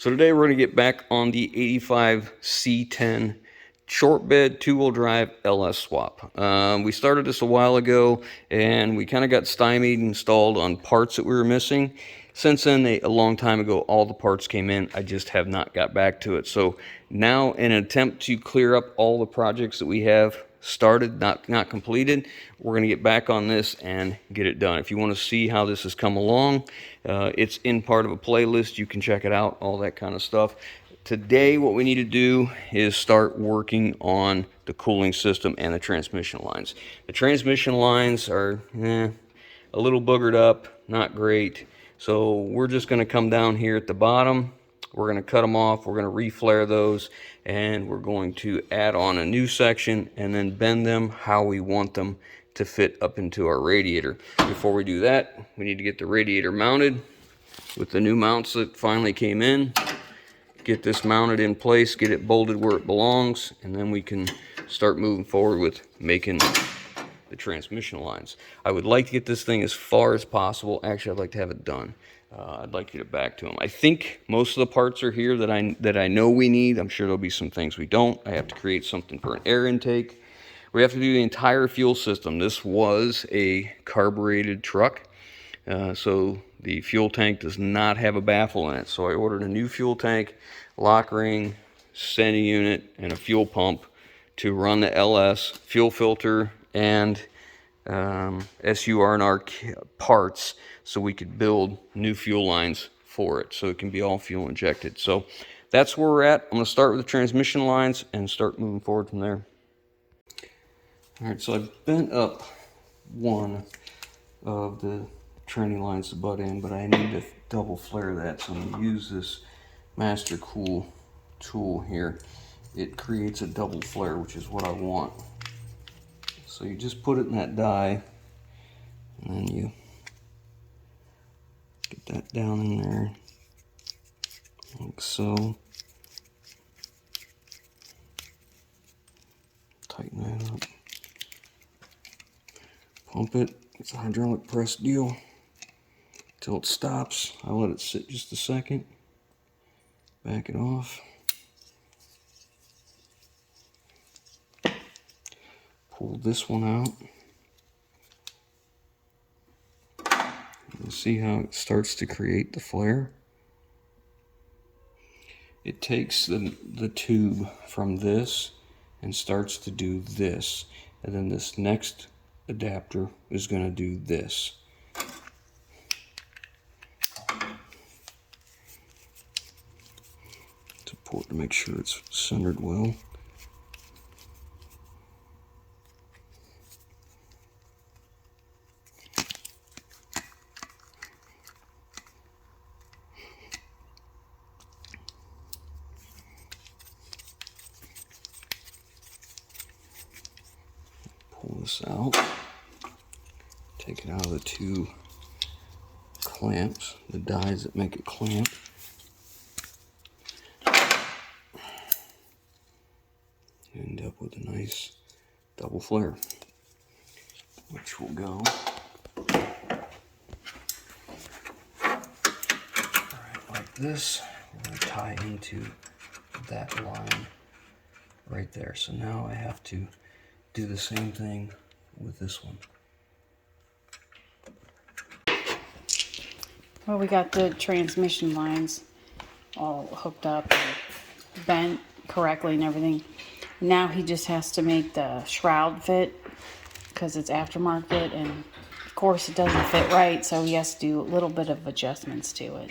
So today we're going to get back on the 85 C10 short bed 2-wheel drive LS swap. We started this a while ago and we kind of got stymied and stalled on parts that we were missing. Since then, a long time ago, all the parts came in. I just have not got back to it. So now, in an attempt to clear up all the projects that we have started, not completed, we're going to get back on this and get it done. If you want to see how this has come along, it's in part of a playlist. You can check it out, all that kind of stuff. Today, what we need to do is start working on the cooling system and the transmission lines. The transmission lines are a little boogered up, not great. So we're just going to come down here at the bottom. We're going to cut them off. We're going to reflare those, and we're going to add on a new section and then bend them how we want them to fit up into our radiator. Before we do that, we need to get the radiator mounted with the new mounts that finally came in. Get this mounted in place, get it bolted where it belongs, and then we can start moving forward with making the transmission lines. I would like to get this thing as far as possible. Actually, I'd like to have it done. I'd like to get it back to them. I think most of the parts are here that I know we need. I'm sure there'll be some things we don't. I have to create something for an air intake. We have to do the entire fuel system. This was a carbureted truck, so the fuel tank does not have a baffle in it. So I ordered a new fuel tank, lock ring, sending unit, and a fuel pump to run the LS, fuel filter, and SUR&R parts, so we could build new fuel lines for it, so it can be all fuel injected. So that's where we're at. I'm going to start with the transmission lines and start moving forward from there. All right, so I've bent up one of the training lines to butt in, but I need to double flare that, so I'm going to use this Master Cool tool here. It creates a double flare, which is what I want. So you just put it in that die, and then you get that down in there, like so. Tighten that up. Pump it. It's a hydraulic press deal till it stops. I let it sit just a second. Back it off. Pull this one out. You see how it starts to create the flare? It takes the tube from this and starts to do this. And then this next adapter is going to do this. Support to make sure it's centered well. Pull this out, take it out of the two clamps, the dies that make it clamp. End up with a nice double flare, which will go right like this. We're going to tie into that line right there. So now I have to do the same thing with this one. Well, we got the transmission lines all hooked up and bent correctly and everything. Now he just has to make the shroud fit because it's aftermarket, and of course it doesn't fit right, so he has to do a little bit of adjustments to it.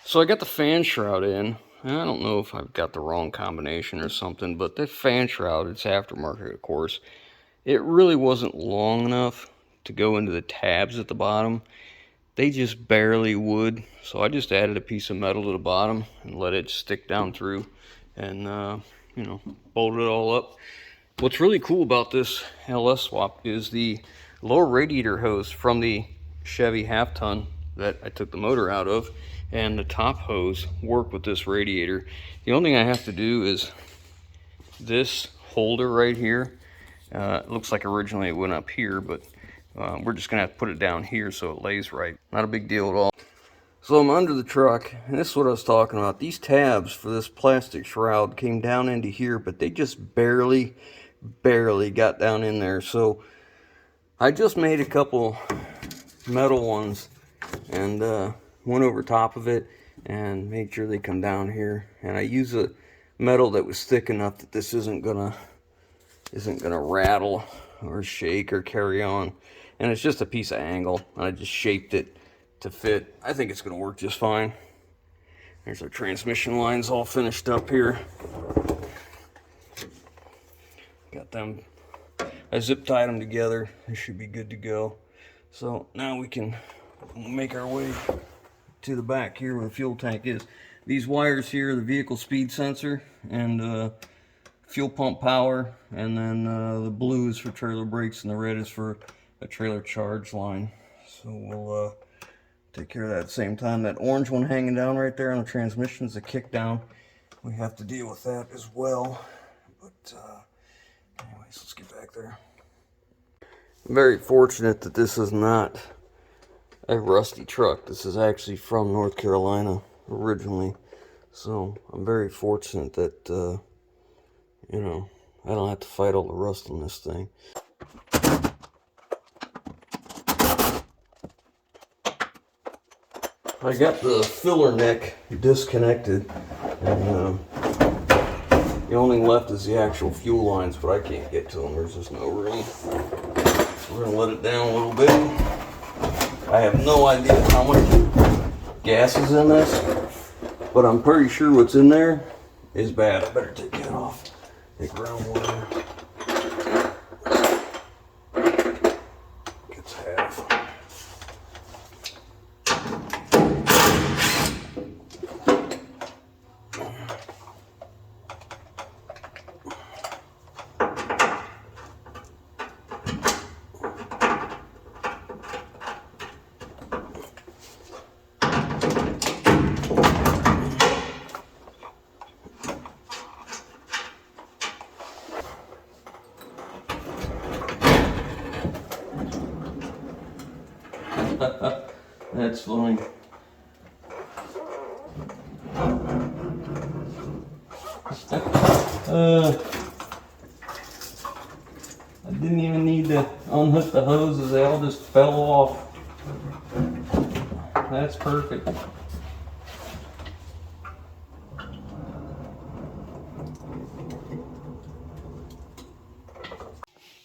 So I got the fan shroud in. I don't know if I've got the wrong combination or something, but the fan shroud, it's aftermarket, of course. It really wasn't long enough to go into the tabs at the bottom. They just barely would, so I just added a piece of metal to the bottom and let it stick down through and, you know, bolted it all up. What's really cool about this LS swap is the lower radiator hose from the Chevy half-ton that I took the motor out of, and the top hose work with this radiator. The only thing I have to do is this holder right here. It looks like originally it went up here, but we're just gonna have to put it down here so it lays right. Not a big deal at all. So I'm under the truck, and this is what I was talking about. These tabs for this plastic shroud came down into here, but they just barely got down in there. So I just made a couple metal ones and went over top of it and made sure they come down here. And I use a metal that was thick enough that this isn't gonna rattle or shake or carry on. And it's just a piece of angle, and I just shaped it to fit. I think it's gonna work just fine. There's our transmission lines all finished up here. Got them, I zip tied them together. They should be good to go. So now we can make our way to the back here where the fuel tank is. These wires here are the vehicle speed sensor and fuel pump power, and then the blue is for trailer brakes and the red is for a trailer charge line. So we'll take care of that at the same time. That orange one hanging down right there on the transmission is a kick down. We have to deal with that as well. But anyways, let's get back there. I'm very fortunate that this is not a rusty truck. This is actually from North Carolina originally. So I'm very fortunate that, you know, I don't have to fight all the rust on this thing. I got the filler neck disconnected, and the only left is the actual fuel lines, but I can't get to them. There's just no room. So we're gonna let it down a little bit. I have no idea how much gas is in this, but I'm pretty sure what's in there is bad. I better take that off. The groundwater gets half. That's funny. I didn't even need to unhook the hoses, they all just fell off. That's perfect.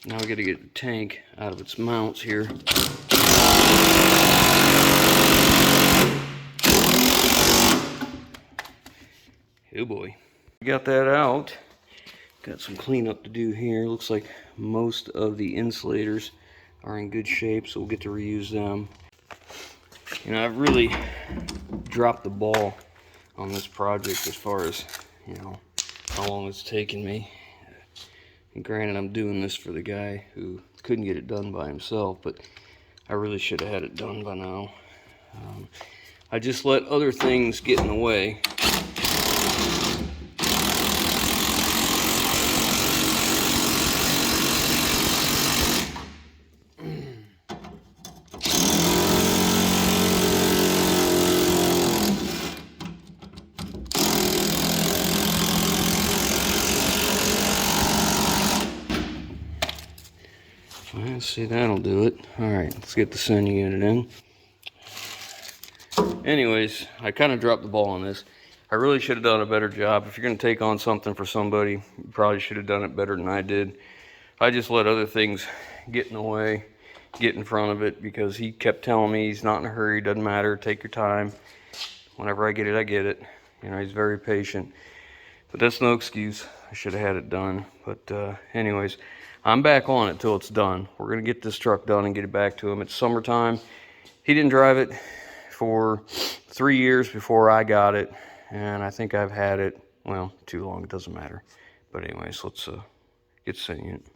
Now we got to get the tank out of its mounts here. Oh boy. We got that out. Got some cleanup to do here. Looks like most of the insulators are in good shape, so we'll get to reuse them. You know, I've really dropped the ball on this project as far as, you know, how long it's taken me. And granted, I'm doing this for the guy who couldn't get it done by himself, but I really should have had it done by now. I just let other things get in the way. Let's see, that'll do it. Alright, let's get the sending unit in. Anyways, I kind of dropped the ball on this. I really should have done a better job. If you're going to take on something for somebody, you probably should have done it better than I did. I just let other things get in the way, get in front of it, because he kept telling me he's not in a hurry, doesn't matter, take your time. Whenever I get it, I get it. You know, he's very patient. But that's no excuse. I should have had it done. But anyways, I'm back on it till it's done. We're going to get this truck done and get it back to him. It's summertime. He didn't drive it for 3 years before I got it. And I think I've had it, well, too long. It doesn't matter. But anyways, let's get sending unit.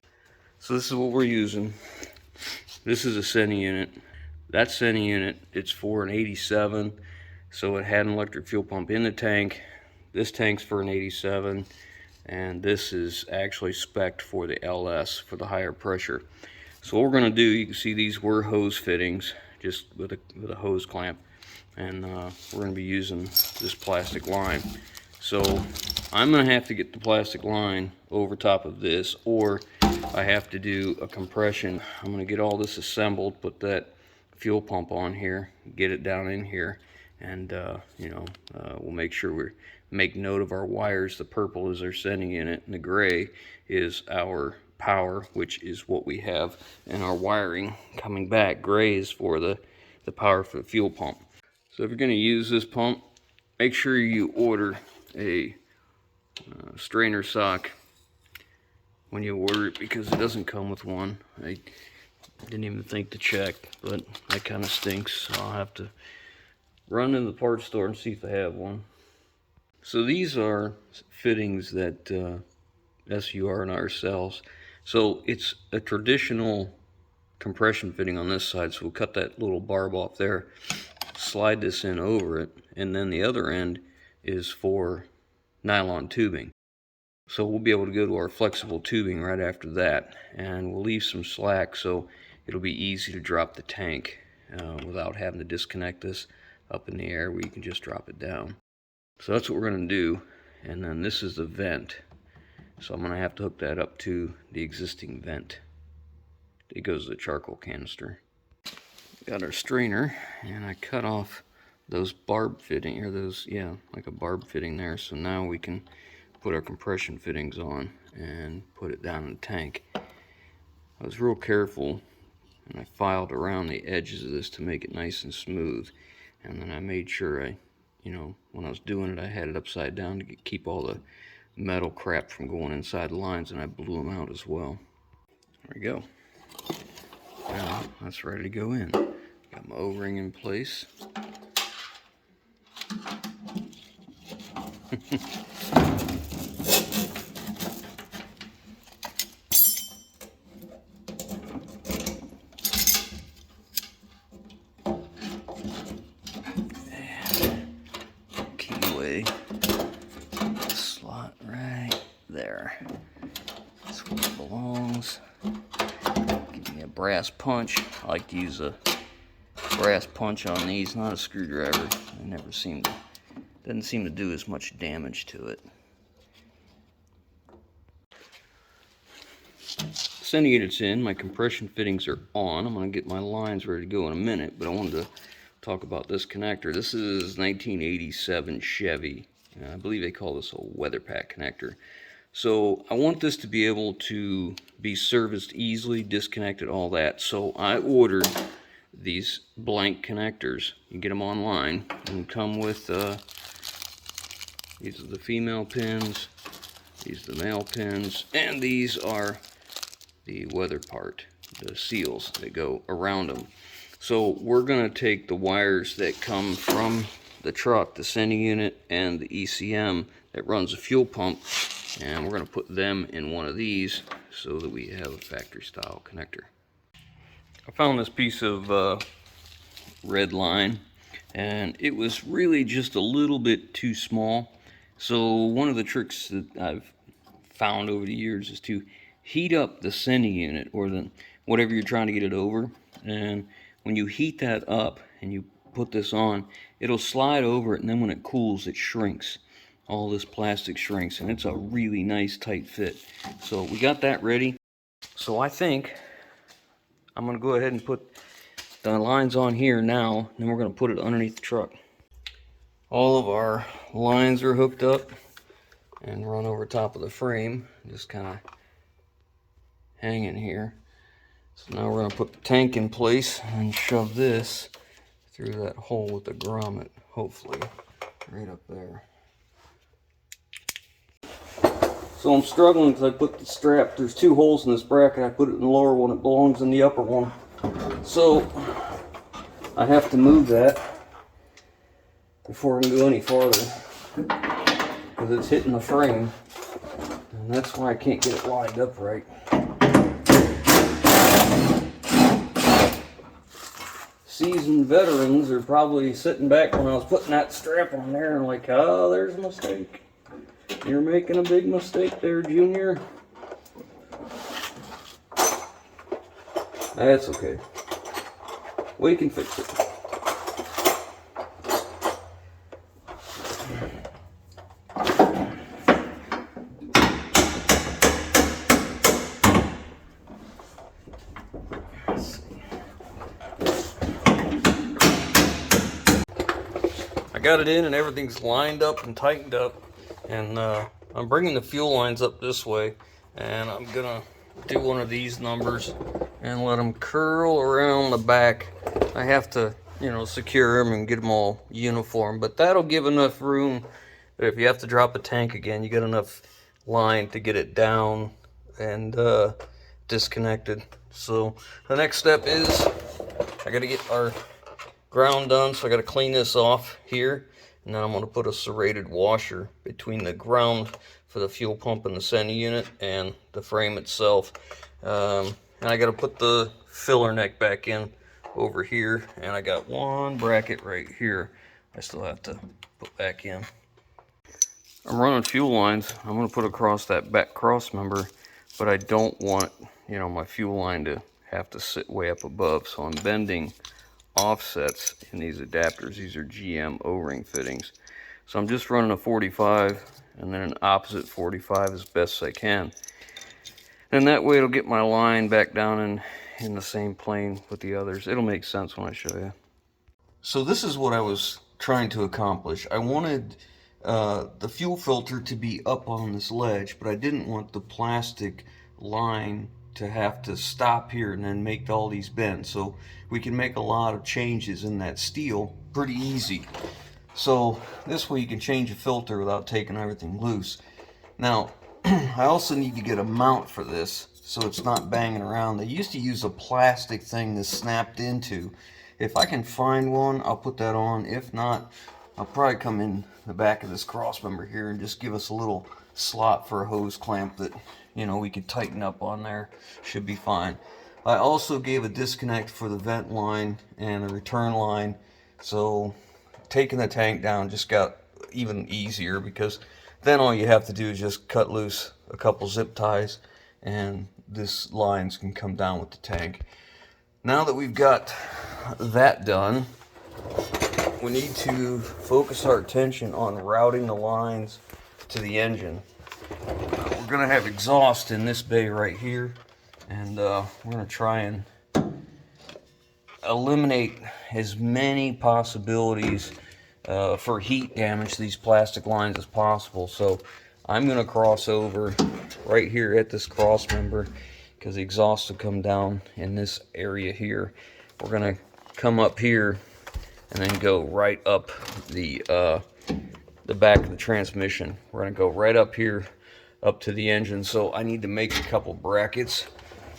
So this is what we're using. This is a sending unit. That sending unit, it's for an 87. So it had an electric fuel pump in the tank. This tank's for an 87. And this is actually spec'd for the LS, for the higher pressure. So what we're going to do, you can see these were hose fittings, just with a hose clamp. and we're going to be using this plastic line. So I'm going to have to get the plastic line over top of this, or I have to do a compression. I'm going to get all this assembled, put that fuel pump on here, get it down in here, and we'll make sure we make note of our wires. The purple is our sending unit, and the gray is our power, which is what we have in our wiring coming back. Gray is for the power for the fuel pump. So if you're going to use this pump, make sure you order a strainer sock when you order it, because it doesn't come with one. I didn't even think to check, but that kind of stinks, so I'll have to run in the parts store and see if they have one. So these are fittings that SUR and I sells. So it's a traditional compression fitting on this side, so we'll cut that little barb off there, slide this in over it, and then the other end is for nylon tubing. So we'll be able to go to our flexible tubing right after that, and we'll leave some slack so it'll be easy to drop the tank without having to disconnect this up in the air, where you can just drop it down. So that's what we're going to do. And then this is the vent, so I'm going to have to hook that up to the existing vent. It goes to the charcoal canister. Got our strainer, and I cut off those barb fitting, or those, yeah, like a barb fitting there. So now we can put our compression fittings on and put it down in the tank. I was real careful, and I filed around the edges of this to make it nice and smooth. And then I made sure when I was doing it, I had it upside down to keep all the metal crap from going inside the lines, and I blew them out as well. There we go. Now that's ready to go in. Got my O-ring in place. Keyway slot right there. That's where it belongs. Give me a brass punch. I like to use a brass punch on these, not a screwdriver. They never doesn't seem to do as much damage to it. Sending unit's in, my compression fittings are on. I'm going to get my lines ready to go in a minute, but I wanted to talk about this connector. This is 1987 Chevy. I believe they call this a weather pack connector. So I want this to be able to be serviced easily, disconnected, all that. So I ordered these blank connectors. You can get them online, and come with these are the female pins, these are the male pins, and these are the weather part, the seals that go around them. So we're going to take the wires that come from the truck, the sending unit, and the ECM that runs the fuel pump, and we're going to put them in one of these so that we have a factory style connector. I found this piece of red line, and it was really just a little bit too small. So one of the tricks that I've found over the years is to heat up the sending unit, or whatever you're trying to get it over, and when you heat that up and you put this on, it'll slide over it, and then when it cools, it shrinks. All this plastic shrinks, and it's a really nice tight fit. So we got that ready. So I think I'm going to go ahead and put the lines on here now, and then we're going to put it underneath the truck. All of our lines are hooked up and run over top of the frame, just kind of hanging here. So now we're going to put the tank in place and shove this through that hole with the grommet, hopefully, right up there. So I'm struggling because I put the strap, there's two holes in this bracket. I put it in the lower one, it belongs in the upper one. So I have to move that before I can go any farther, because it's hitting the frame, and that's why I can't get it lined up right. Seasoned veterans are probably sitting back when I was putting that strap on there and like, oh, there's a mistake. You're making a big mistake there, Junior. That's okay. We can fix it. got it in and everything's lined up and tightened up, and I'm bringing the fuel lines up this way, and I'm gonna do one of these numbers and let them curl around the back. I have to, you know, secure them and get them all uniform, but that'll give enough room that if you have to drop a tank again, you got enough line to get it down and disconnected. So the next step is I got to get our ground done, so I got to clean this off here, and then I'm going to put a serrated washer between the ground for the fuel pump and the center unit and the frame itself. And I got to put the filler neck back in over here, and I got one bracket right here I still have to put back in. I'm running fuel lines. I'm going to put across that back cross member, but I don't want, you know, my fuel line to have to sit way up above, so I'm bending offsets in these adapters. These are GM O-ring fittings, so I'm just running a 45 and then an opposite 45 as best I can, and that way it'll get my line back down in the same plane with the others. It'll make sense when I show you. So this is what I was trying to accomplish. I wanted the fuel filter to be up on this ledge, but I didn't want the plastic line to have to stop here and then make all these bends. So we can make a lot of changes in that steel pretty easy. So this way you can change a filter without taking everything loose. Now I also need to get a mount for this so it's not banging around. They used to use a plastic thing this snapped into. If I can find one, I'll put that on. If not, I'll probably come in the back of this cross member here and just give us a little slot for a hose clamp that, you know, we could tighten up on there. Should be fine. I also gave a disconnect for the vent line and a return line, so taking the tank down just got even easier, because then all you have to do is just cut loose a couple zip ties and this lines can come down with the tank. Now that we've got that done, we need to focus our attention on routing the lines to the engine. We're going to have exhaust in this bay right here, and we're going to try and eliminate as many possibilities for heat damage to these plastic lines as possible. So I'm going to cross over right here at this cross member, because the exhaust will come down in this area here. We're going to come up here and then go right up the back of the transmission. We're going to go right up here up to the engine. So I need to make a couple brackets.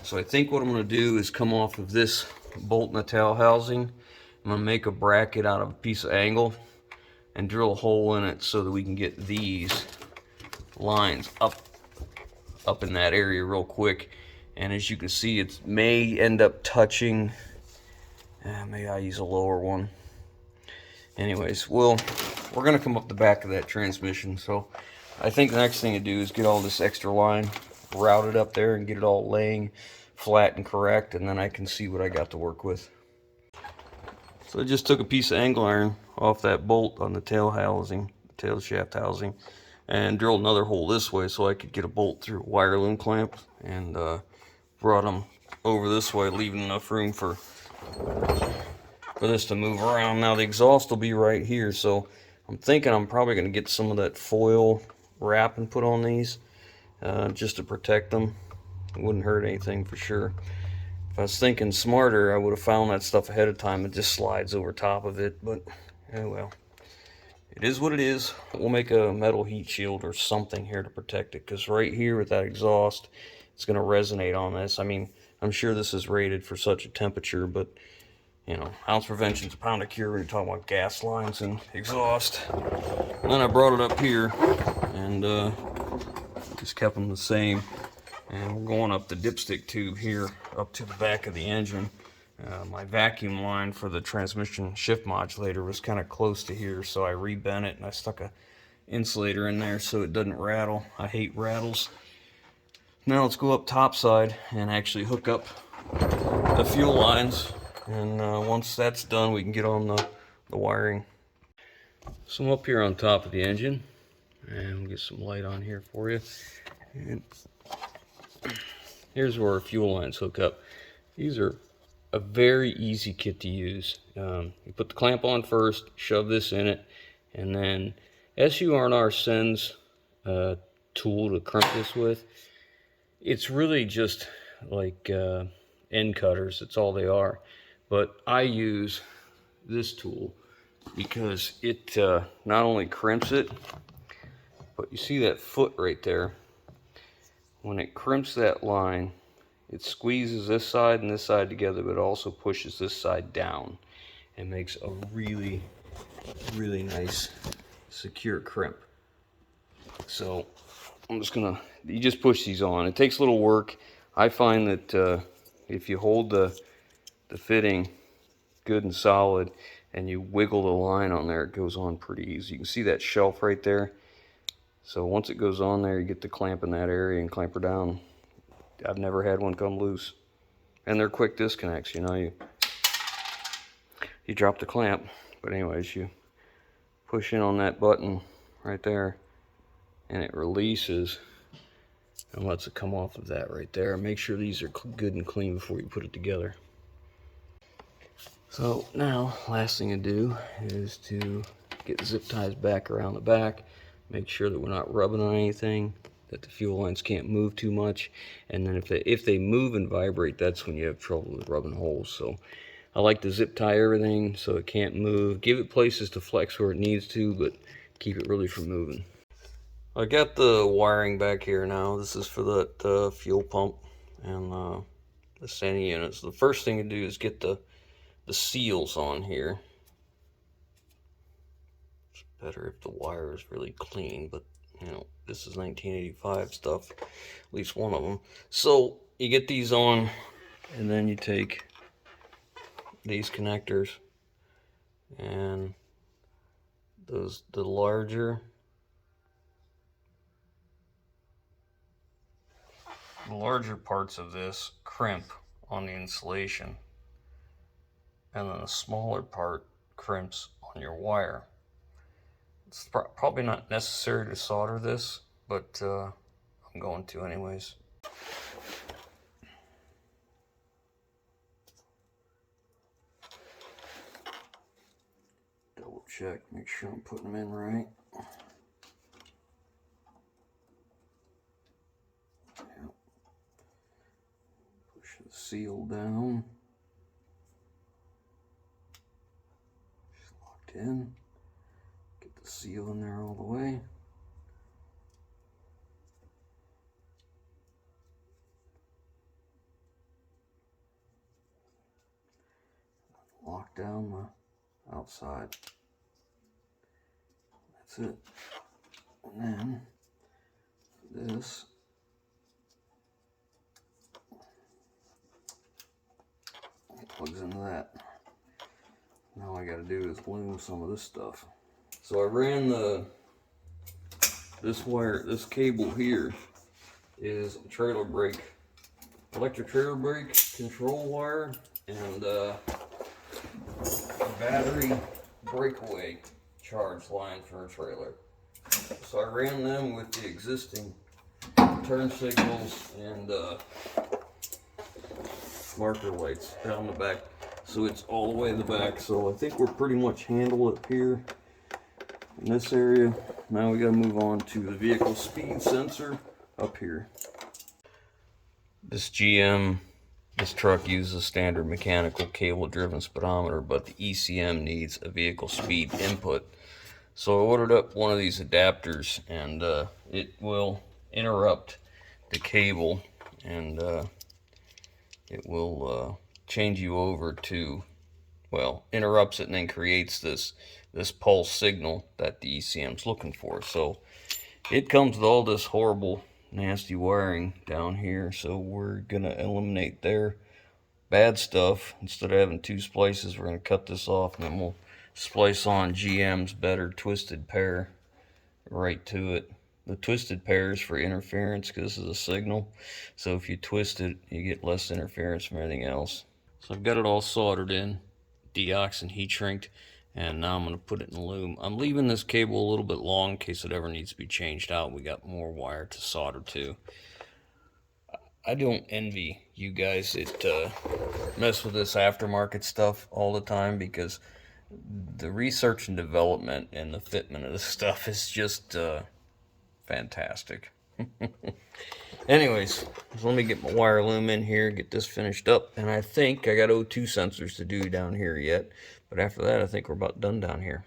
So I think what I'm going to do is come off of this bolt nacelle housing. I'm going to make a bracket out of a piece of angle and drill a hole in it so that we can get these lines up in that area real quick. And as you can see, it may end up touching. Maybe I use a lower one. Anyways, we're going to come up the back of that transmission. So I think the next thing to do is get all this extra line routed up there and get it all laying flat and correct, and then I can see what I got to work with. So I just took a piece of angle iron off that bolt on the tail housing, tail shaft housing, and drilled another hole this way so I could get a bolt through a wire loom clamp, and brought them over this way, leaving enough room for this to move around. Now the exhaust will be right here, so I'm thinking I'm probably going to get some of that foil wrap and put on these just to protect them. It wouldn't hurt anything for sure. If I was thinking smarter, I would have found that stuff ahead of time. It just slides over top of it, but oh well. It is what it is. We'll make a metal heat shield or something here to protect it, because right here with that exhaust, it's going to resonate on this. I mean, I'm sure this is rated for such a temperature, but you know, ounce prevention's a pound of cure when you're talking about gas lines and exhaust. And then I brought it up here and just kept them the same. And we're going up the dipstick tube here up to the back of the engine. My vacuum line for the transmission shift modulator was kind of close to here, so I rebent it and I stuck a insulator in there so it doesn't rattle. I hate rattles. Now let's go up topside and actually hook up the fuel lines, and once that's done we can get on the wiring. So I'm up here on top of the engine, and we'll get some light on here for you. And here's where our fuel lines hook up. These are a very easy kit to use. You put the clamp on first, shove this in it, And then SUR&R sends a tool to crimp this with. It's really just like end cutters. It's all they are. But I use this tool because it not only crimps it, but you see that foot right there. When it crimps that line, it squeezes this side and this side together, but it also pushes this side down and makes a really, really nice secure crimp. So I'm just gonna, you just push these on. It takes a little work. I find that if you hold the fitting good and solid and you wiggle the line on there, it goes on pretty easy. You can see that shelf right there. So once it goes on there, you get the clamp in that area and clamp her down. I've never had one come loose. And they're quick disconnects, you know. You drop the clamp, but anyways, you push in on that button right there and it releases and lets it come off of that right there. Make sure these are good and clean before you put it together. So now, last thing to do is to get the zip ties back around the back, make sure that we're not rubbing on anything, that the fuel lines can't move too much, and then if they move and vibrate, that's when you have trouble with rubbing holes. So I like to zip tie everything so it can't move. Give it places to flex where it needs to, but keep it really from moving. I got the wiring back here now. This is for that fuel pump and the sending units. The first thing to do is get the seals on here. It's better if the wire is really clean, but you know, this is 1985 stuff, at least one of them. So you get these on, and then you take these connectors and the larger parts of this crimp on the insulation, and then the smaller part crimps on your wire. It's probably not necessary to solder this, but I'm going to anyways. Double check, make sure I'm putting them in right. Yep. Push the seal down. Just locked in. Get the seal in there all the way. Lock down the outside. That's it. And then this plugs into that. Now all I gotta do is loom some of this stuff. So I ran this cable here is a trailer brake, electric trailer brake control wire, and a battery breakaway charge line for a trailer. So I ran them with the existing turn signals and marker lights down the back, so it's all the way in the back. So I think we're pretty much handled up here in this area. Now we gotta move on to the vehicle speed sensor up here. This truck uses standard mechanical cable driven speedometer, but the ECM needs a vehicle speed input. So I ordered up one of these adapters, and it will interrupt the cable, and it will change you over to, well, interrupts it and then creates this pulse signal that the ECM's looking for. So it comes with all this horrible, nasty wiring down here, so we're gonna eliminate their bad stuff. Instead of having two splices, we're gonna cut this off, and then we'll splice on GM's better twisted pair right to it. The twisted pair is for interference because this is a signal, so if you twist it, you get less interference from everything else. So I've got it all soldered in, deoxed and heat shrinked, and now I'm going to put it in the loom. I'm leaving this cable a little bit long in case it ever needs to be changed out. We got more wire to solder to. I don't envy you guys that mess with this aftermarket stuff all the time, because the research and development and the fitment of this stuff is just fantastic. Anyways, let me get my wire loom in here, get this finished up, and I think I got O2 sensors to do down here yet, but after that I think we're about done down here.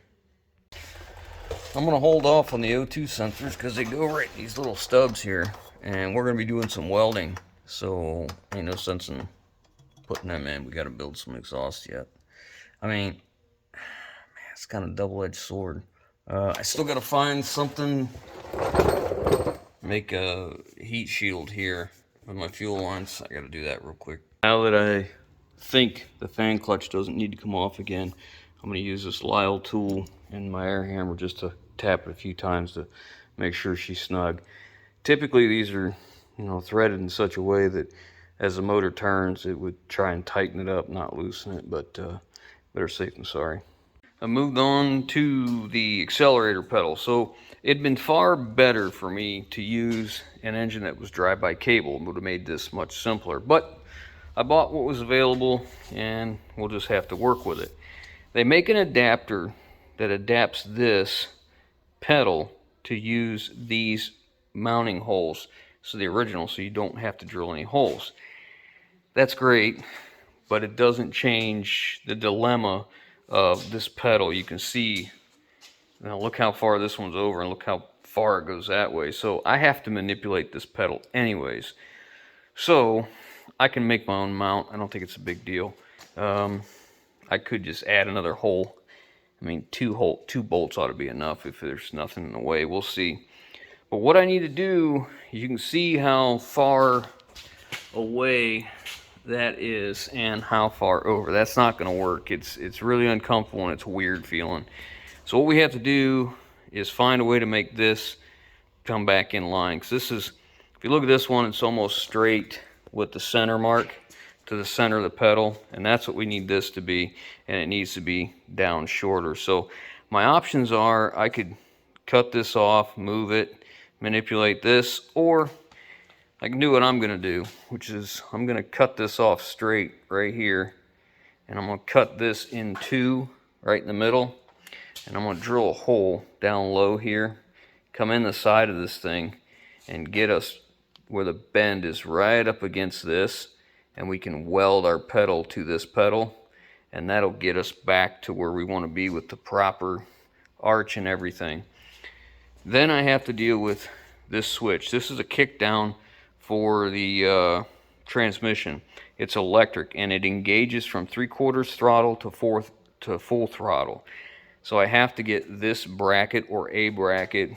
I'm gonna hold off on the O2 sensors because they go right in these little stubs here, and we're gonna be doing some welding, so ain't no sense in putting them in. We gotta build some exhaust yet. I mean, man, it's kind of a double-edged sword. I still gotta find something, make a heat shield here with my fuel lines. I gotta do that real quick. Now that I think the fan clutch doesn't need to come off again, I'm gonna use this Lisle tool and my air hammer just to tap it a few times to make sure she's snug. Typically these are, you know, threaded in such a way that as the motor turns, it would try and tighten it up, not loosen it, but better safe than sorry. I moved on to the accelerator pedal. So it'd been far better for me to use an engine that was drive-by cable. It would have made this much simpler, but I bought what was available and we'll just have to work with it. They make an adapter that adapts this pedal to use these mounting holes, so the original, so you don't have to drill any holes. That's great, but it doesn't change the dilemma of this pedal. You can see, now look how far this one's over and look how far it goes that way. So I have to manipulate this pedal anyways. So I can make my own mount. I don't think it's a big deal. I could just add another hole. I mean, two bolts ought to be enough if there's nothing in the way. We'll see. But what I need to do, you can see how far away that is and how far over. That's not going to work. It's really uncomfortable and it's weird feeling. So what we have to do is find a way to make this come back in line. Because this is, if you look at this one, it's almost straight with the center mark to the center of the pedal, and that's what we need this to be, and it needs to be down shorter. So my options are, I could cut this off, move it, manipulate this, or I can do what I'm gonna do, which is I'm gonna cut this off straight right here, and I'm gonna cut this in two right in the middle, and I'm gonna drill a hole down low here, come in the side of this thing, and get us where the bend is right up against this, and we can weld our pedal to this pedal, and that'll get us back to where we want to be with the proper arch and everything. Then I have to deal with this switch. This is a kick down for the transmission. It's electric, and it engages from 3/4 throttle to full throttle. So I have to get this bracket or a bracket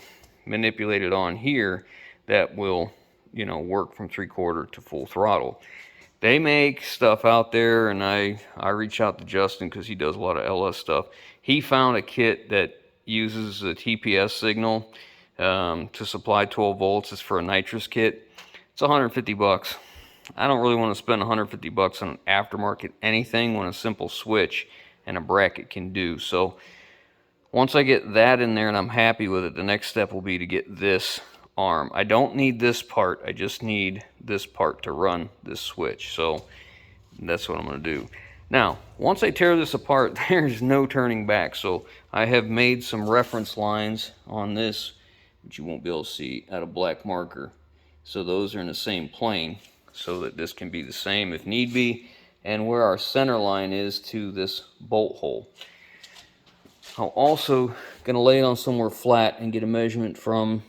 manipulated on here that will, you know, work from 3/4 to full throttle. They make stuff out there, and I reach out to Justin because he does a lot of LS stuff. He found a kit that uses a TPS signal to supply 12 volts. It's for a nitrous kit. It's 150 bucks. I don't really want to spend 150 bucks on an aftermarket anything when a simple switch and a bracket can do. So once I get that in there and I'm happy with it, the next step will be to get this arm. I don't need this part, I just need this part to run this switch. So that's what I'm going to do. Now, once I tear this apart, there's no turning back. So I have made some reference lines on this, which you won't be able to see, out of black marker. So those are in the same plane, so that this can be the same if need be, and where our center line is to this bolt hole. I'm also going to lay it on somewhere flat and get a measurement from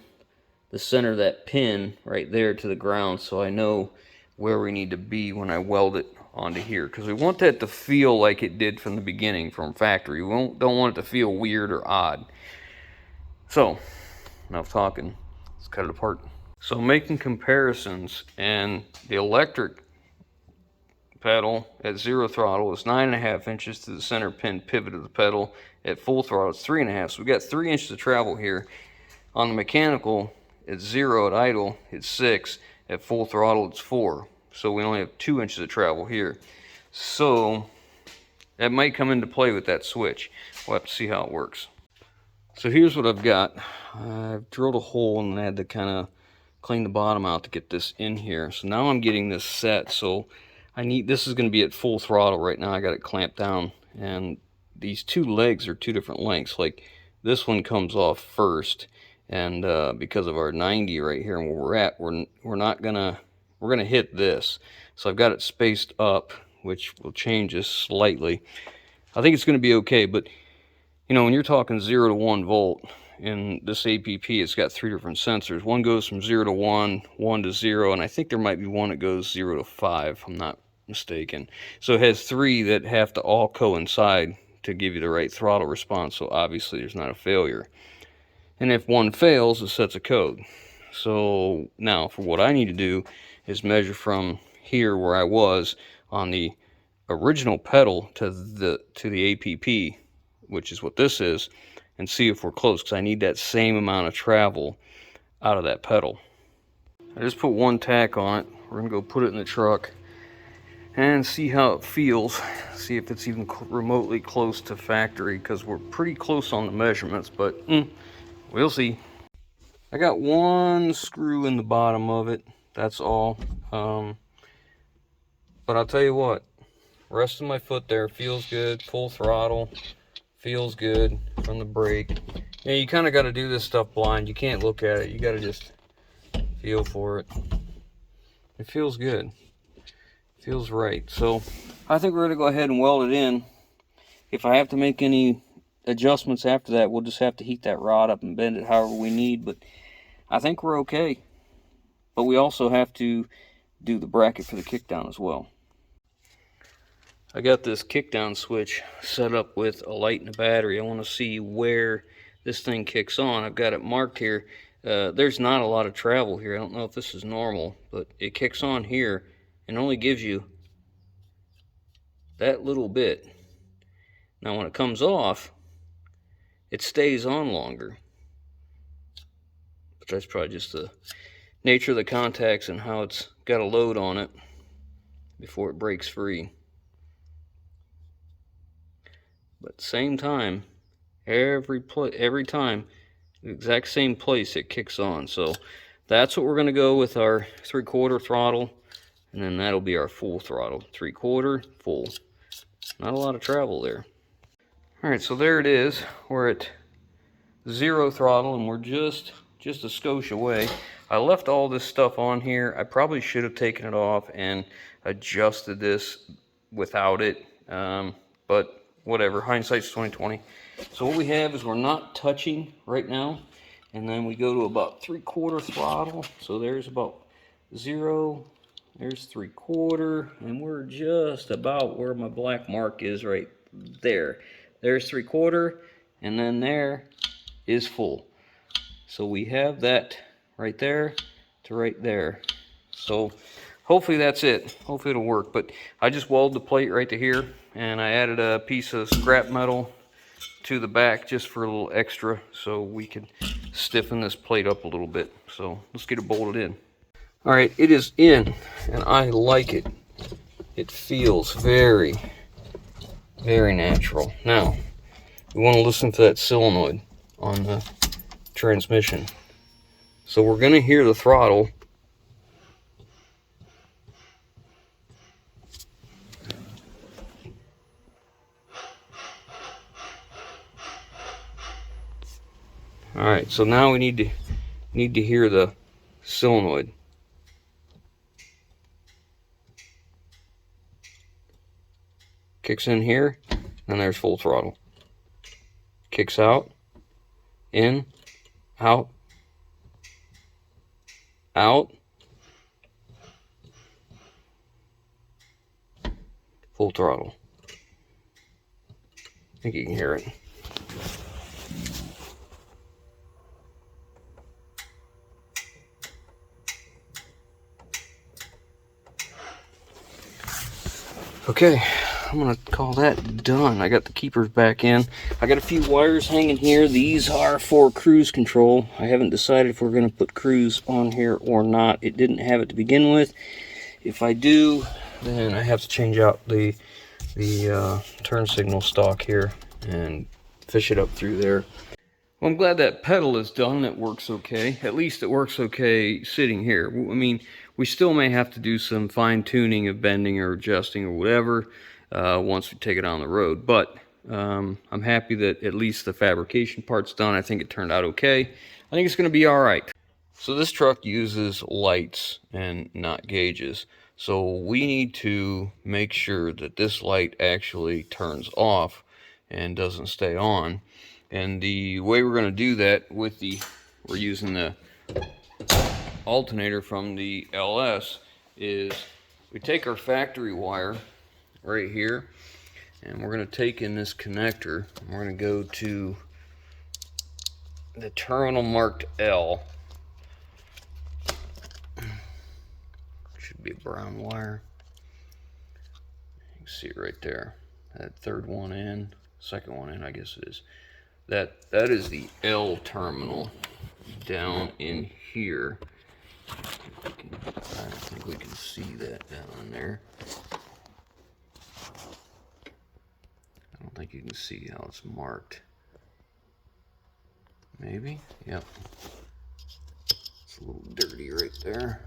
the center of that pin right there to the ground, so I know where we need to be when I weld it onto here, because we want that to feel like it did from the beginning, from factory. We don't want it to feel weird or odd. So, enough talking, let's cut it apart. So making comparisons, and the electric pedal at 0 throttle is 9.5 inches to the center pin pivot of the pedal. At full throttle it's 3.5, so we got 3 inches of travel here. On the mechanical, at 0 at idle it's 6, at full throttle it's 4, so we only have 2 inches of travel here. So that might come into play with that switch. We'll have to see how it works. So here's what I've got. I've drilled a hole and I had to kind of clean the bottom out to get this in here. So now I'm getting this set, so this is going to be at full throttle right now. I got it clamped down, and these two legs are two different lengths. Like this one comes off first, and because of our 90 right here and where we're at, we're gonna hit this. So I've got it spaced up, which will change this slightly. I think it's gonna be okay, but you know, when you're talking 0 to 1 volt in this APP, it's got 3 different sensors. One goes from 0 to 1, 1 to 0, and I think there might be one that goes 0 to 5, if I'm not mistaken. So it has 3 that have to all coincide to give you the right throttle response, so obviously there's not a failure. And if one fails, it sets a code. So now, for what I need to do is measure from here where I was on the original pedal to the APP, which is what this is, and see if we're close, because I need that same amount of travel out of that pedal. I just put one tack on it. We're gonna go put it in the truck and see how it feels, see if it's even remotely close to factory, because we're pretty close on the measurements, but we'll see. I got one screw in the bottom of it, that's all. But I'll tell you what, rest of my foot there feels good, full throttle, feels good from the brake. Yeah, you kind of got to do this stuff blind. You can't look at it. You got to just feel for it. It feels good. Feels right. So I think we're going to go ahead and weld it in. If I have to make any adjustments after that, we'll just have to heat that rod up and bend it however we need. But I think we're okay. But we also have to do the bracket for the kickdown as well. I got this kickdown switch set up with a light and a battery. I want to see where this thing kicks on. I've got it marked here. There's not a lot of travel here. I don't know if this is normal, but it kicks on here and only gives you that little bit. Now when it comes off, it stays on longer. But that's probably just the nature of the contacts and how it's got a load on it before it breaks free. But at the same time, every time, the exact same place it kicks on. So that's what we're going to go with our 3/4 throttle, and then that'll be our full throttle. 3/4, full. Not a lot of travel there. Alright, so there it is. We're at 0 throttle, and we're just a skosh away. I left all this stuff on here. I probably should have taken it off and adjusted this without it, but whatever, hindsight's 20/20. So what we have is we're not touching right now, and then we go to about 3/4 throttle. So there's about 0, there's 3/4, and we're just about where my black mark is right there. There's 3/4, and then there is full. So we have that right there to right there. So hopefully that's it. Hopefully it'll work. But I just welded the plate right to here, and I added a piece of scrap metal to the back just for a little extra so we can stiffen this plate up a little bit. So let's get it bolted in. All right, it is in, and I like it. It feels very, very natural. Now, we want to listen to that solenoid on the transmission. So we're going to hear the throttle. All right, so now we need to hear the solenoid. Kicks in here, and there's full throttle. Kicks out, in, out, out, full throttle. I think you can hear it. Okay, I'm gonna call that done. I got the keepers back in. I got a few wires hanging here. These are for cruise control. I haven't decided if we're gonna put cruise on here or not. It didn't have it to begin with. If I do, then I have to change out the turn signal stock here and fish it up through there. Well, I'm glad that pedal is done. It works okay. At least it works okay sitting here. I mean, we still may have to do some fine tuning of bending or adjusting or whatever once we take it on the road. But I'm happy that at least the fabrication part's done. I think it turned out okay. I think it's going to be all right. So this truck uses lights and not gauges. So we need to make sure that this light actually turns off and doesn't stay on. And the way we're going to do that with we're using the alternator from the LS, is we take our factory wire right here, and we're going to take in this connector, and we're going to go to the terminal marked L. Should be a brown wire. You can see it right there. That third one in, second one in, I guess it is. That is the L terminal down in here. I don't think we can see that down in there. I don't think you can see how it's marked. Maybe? Yep. It's a little dirty right there.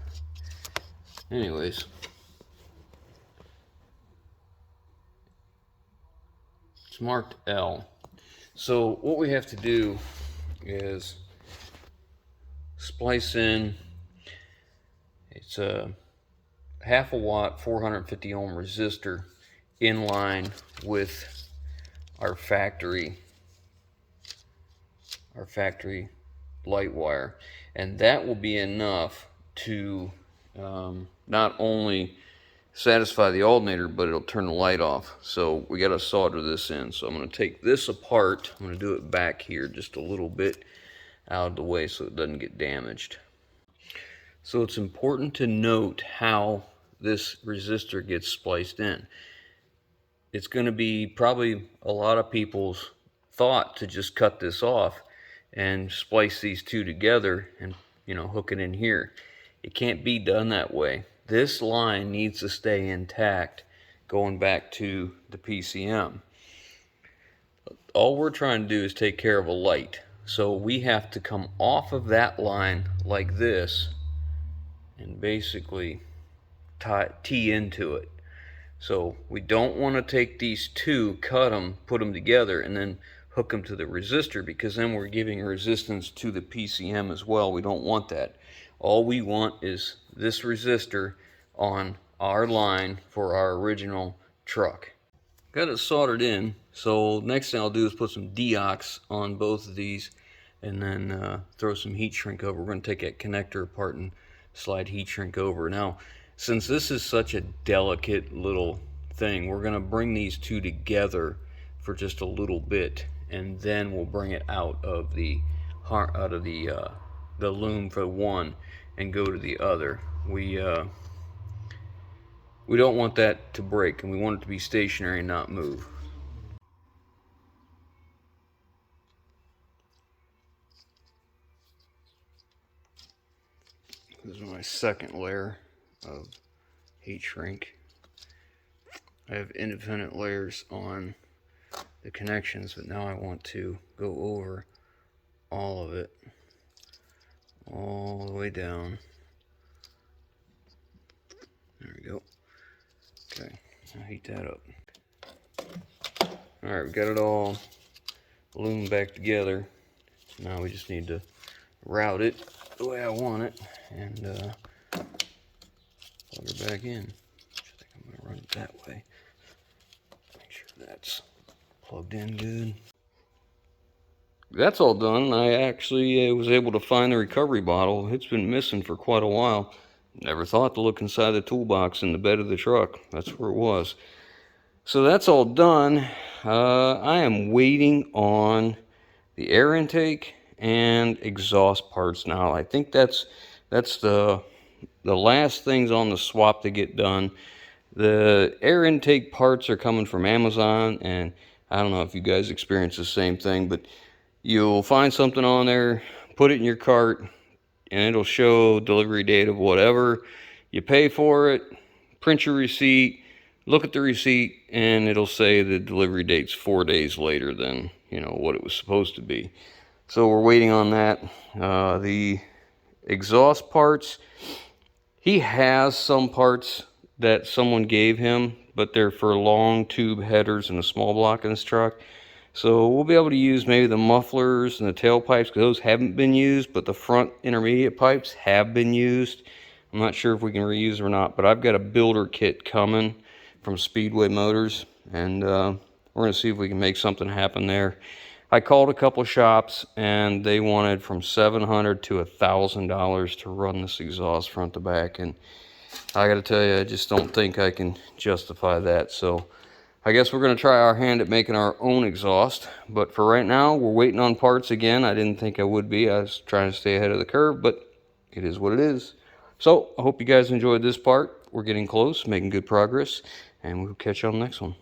Anyways. It's marked L. So what we have to do is splice in, it's a 1/2 watt 450 ohm resistor in line with our factory light wire, and that will be enough to not only satisfy the alternator, but it'll turn the light off. So we got to solder this in. So I'm going to take this apart. I'm going to do it back here just a little bit out of the way so it doesn't get damaged. So it's important to note how this resistor gets spliced in. It's going to be probably a lot of people's thought to just cut this off and splice these two together and, you know, hook it in here. It can't be done that way. This line needs to stay intact going back to the PCM. All we're trying to do is take care of a light. So we have to come off of that line like this and basically tee into it. So we don't want to take these two, cut them, put them together, and then hook them to the resistor, because then we're giving resistance to the PCM as well. We don't want that. All we want is this resistor on our line for our original truck. Got it soldered in, so next thing I'll do is put some deox on both of these and then throw some heat shrink over. We're going to take that connector apart and slide heat shrink over. Now, since this is such a delicate little thing, we're going to bring these two together for just a little bit, and then we'll bring it out of the loom for one and go to the other. We don't want that to break, and we want it to be stationary and not move. This is my second layer of heat shrink. I have independent layers on the connections, but now I want to go over all of it, all the way down. There we go. Okay, I'll heat that up. Alright, we got it all loomed back together. Now we just need to route it the way I want it and plug her back in. I think I'm going to run it that way. Make sure that's plugged in good. That's all done. I actually was able to find the recovery bottle. It's been missing for quite a while. Never thought to look inside the toolbox in the bed of the truck. That's where it was. So that's all done. I am waiting on the air intake and exhaust parts now. I think that's the last things on the swap to get done. The air intake parts are coming from Amazon, and I don't know if you guys experience the same thing, but you'll find something on there, put it in your cart, and it'll show delivery date of whatever. You pay for it, print your receipt, look at the receipt, and it'll say the delivery date's 4 days later than, you know, what it was supposed to be. So we're waiting on that. The exhaust parts, he has some parts that someone gave him but they're for long tube headers and a small block in this truck. So we'll be able to use maybe the mufflers and the tailpipes, because those haven't been used, but the front intermediate pipes have been used. I'm not sure if we can reuse them or not, but I've got a builder kit coming from Speedway Motors, and we're going to see if we can make something happen there. I called a couple shops, and they wanted from $700 to $1,000 to run this exhaust front to back, and I got to tell you, I just don't think I can justify that. So I guess we're going to try our hand at making our own exhaust, but for right now, we're waiting on parts again. I didn't think I would be. I was trying to stay ahead of the curve, but it is what it is. So I hope you guys enjoyed this part. We're getting close, making good progress, and we'll catch you on the next one.